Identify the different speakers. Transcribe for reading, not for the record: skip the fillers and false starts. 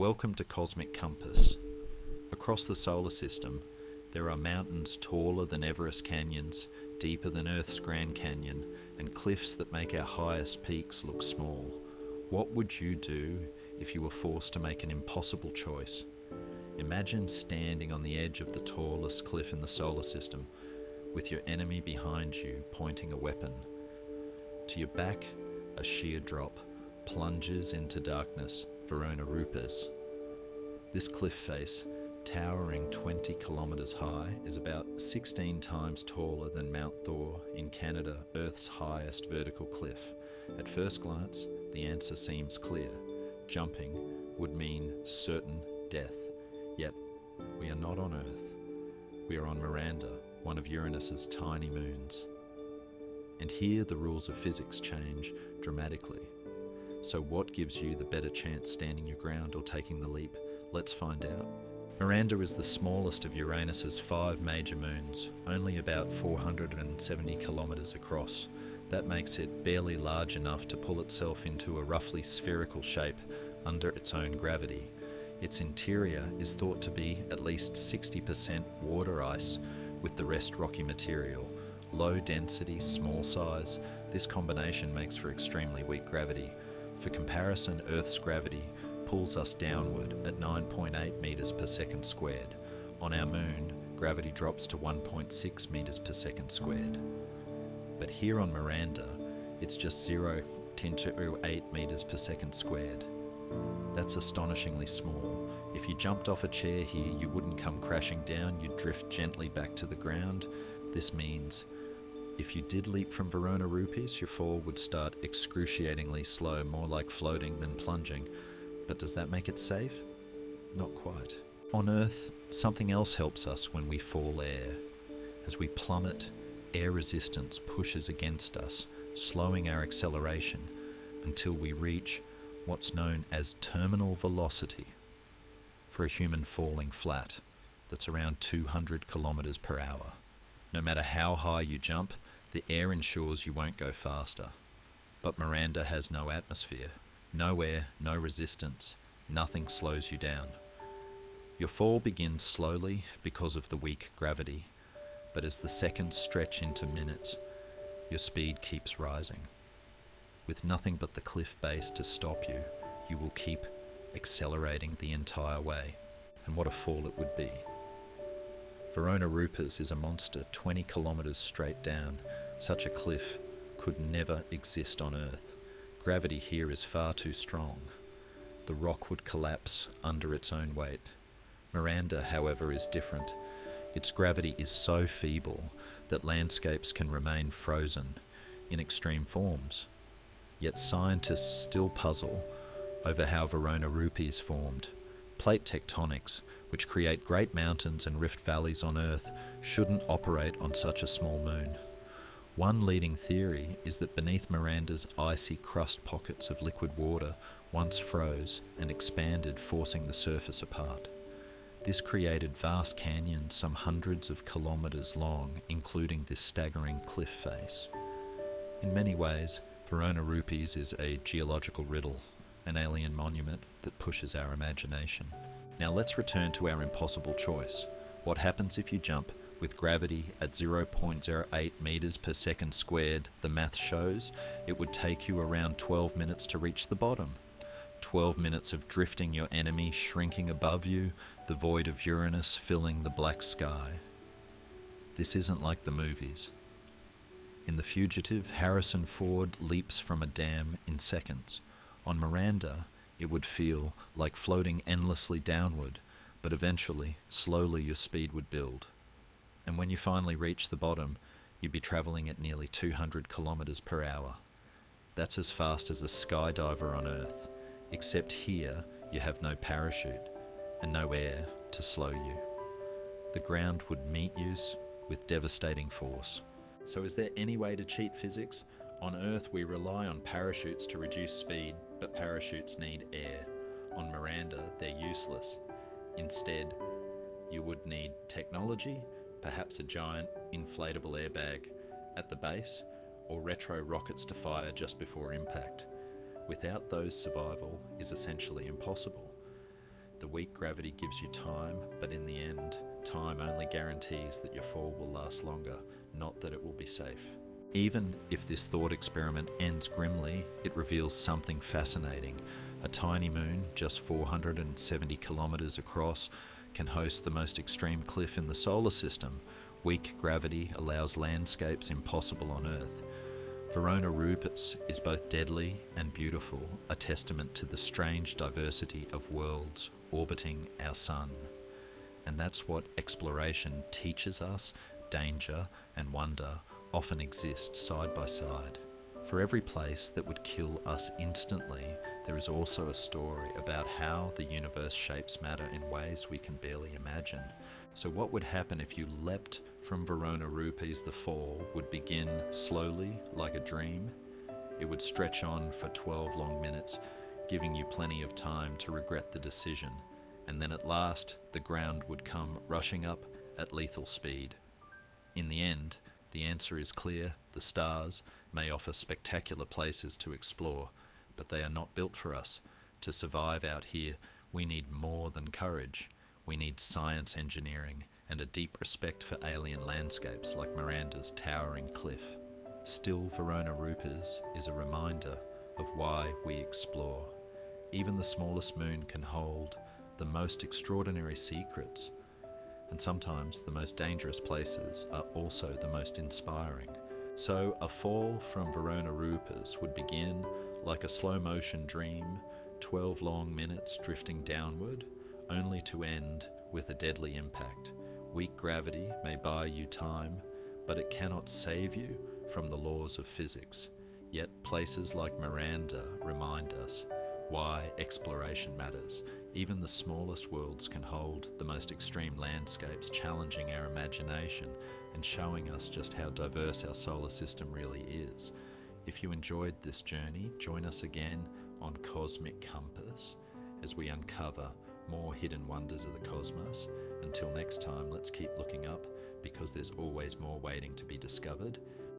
Speaker 1: Welcome to Cosmic Compass. Across the solar system, there are mountains taller than Everest canyons, deeper than Earth's Grand Canyon, and cliffs that make our highest peaks look small. What would you do if you were forced to make an impossible choice? Imagine standing on the edge of the tallest cliff in the solar system, with your enemy behind you pointing a weapon. To your back, a sheer drop plunges into darkness, Verona Rupes. This cliff face, towering 20 kilometres high, is about 16 times taller than Mount Thor in Canada, Earth's highest vertical cliff. At first glance, the answer seems clear. Jumping would mean certain death. Yet, we are not on Earth. We are on Miranda, one of Uranus's tiny moons. And here the rules of physics change dramatically. So what gives you the better chance, standing your ground or taking the leap? Let's find out. Miranda is the smallest of Uranus's 5 major moons, only about 470 kilometres across. That makes it barely large enough to pull itself into a roughly spherical shape under its own gravity. Its interior is thought to be at least 60% water ice, with the rest rocky material. Low density, small size, this combination makes for extremely weak gravity. For comparison, Earth's gravity pulls us downward at 9.8 metres per second squared. On our moon, gravity drops to 1.6 metres per second squared. But here on Miranda, it's just 0.10 metres per second squared. That's astonishingly small. If you jumped off a chair here, you wouldn't come crashing down, you'd drift gently back to the ground. This means if you did leap from Verona Rupes, your fall would start excruciatingly slow, more like floating than plunging. But does that make it safe? Not quite. On Earth, something else helps us when we fall air. As we plummet, air resistance pushes against us, slowing our acceleration until we reach what's known as terminal velocity. For a human falling flat, that's around 200 kilometres per hour. No matter how high you jump, the air ensures you won't go faster. But Miranda has no atmosphere, no air, no resistance, nothing slows you down. Your fall begins slowly because of the weak gravity, but as the seconds stretch into minutes, your speed keeps rising. With nothing but the cliff base to stop you, you will keep accelerating the entire way. And what a fall it would be. Verona Rupes is a monster 20 kilometres straight down. Such a cliff could never exist on Earth. Gravity here is far too strong. The rock would collapse under its own weight. Miranda, however, is different. Its gravity is so feeble that landscapes can remain frozen in extreme forms. Yet scientists still puzzle over how Verona Rupes formed. Plate tectonics, which create great mountains and rift valleys on Earth, shouldn't operate on such a small moon. One leading theory is that beneath Miranda's icy crust, pockets of liquid water once froze and expanded, forcing the surface apart. This created vast canyons some hundreds of kilometres long, including this staggering cliff face. In many ways, Verona Rupes is a geological riddle, an alien monument that pushes our imagination. Now let's return to our impossible choice. What happens if you jump with gravity at 0.08 metres per second squared? The math shows it would take you around 12 minutes to reach the bottom. 12 minutes of drifting your enemy, shrinking above you, the void of Uranus filling the black sky. This isn't like the movies. In The Fugitive, Harrison Ford leaps from a dam in seconds. On Miranda, it would feel like floating endlessly downward, but eventually, slowly your speed would build. And when you finally reach the bottom, you'd be travelling at nearly 200 kilometres per hour. That's as fast as a skydiver on Earth, except here you have no parachute and no air to slow you. The ground would meet you with devastating force. So is there any way to cheat physics? On Earth, we rely on parachutes to reduce speed, but parachutes need air. On Miranda, they're useless. Instead, you would need technology, perhaps a giant inflatable airbag at the base, or retro rockets to fire just before impact. Without those, survival is essentially impossible. The weak gravity gives you time, but in the end, time only guarantees that your fall will last longer, not that it will be safe. Even if this thought experiment ends grimly, it reveals something fascinating. A tiny moon, just 470 kilometers across, can host the most extreme cliff in the solar system. Weak gravity allows landscapes impossible on Earth. Verona Rupes is both deadly and beautiful, a testament to the strange diversity of worlds orbiting our sun. And that's what exploration teaches us. Danger and wonder often exist side by side. For every place that would kill us instantly, there is also a story about how the universe shapes matter in ways we can barely imagine. So what would happen if you leapt from Verona Rupes? The fall would begin slowly, like a dream. It would stretch on for 12 long minutes, giving you plenty of time to regret the decision. And then at last, the ground would come rushing up at lethal speed. In the end, the answer is clear. The stars may offer spectacular places to explore, but they are not built for us. To survive out here, we need more than courage. We need science engineering and a deep respect for alien landscapes like Miranda's towering cliff. Still, Verona Rupes is a reminder of why we explore. Even the smallest moon can hold the most extraordinary secrets, and sometimes the most dangerous places are also the most inspiring. So a fall from Verona Rupes would begin like a slow-motion dream, 12 long minutes drifting downward, only to end with a deadly impact. Weak gravity may buy you time, but it cannot save you from the laws of physics. Yet places like Miranda remind us why exploration matters. Even the smallest worlds can hold the most extreme landscapes, challenging our imagination and showing us just how diverse our solar system really is. If you enjoyed this journey, join us again on Cosmic Compass as we uncover more hidden wonders of the cosmos. Until next time, let's keep looking up, because there's always more waiting to be discovered.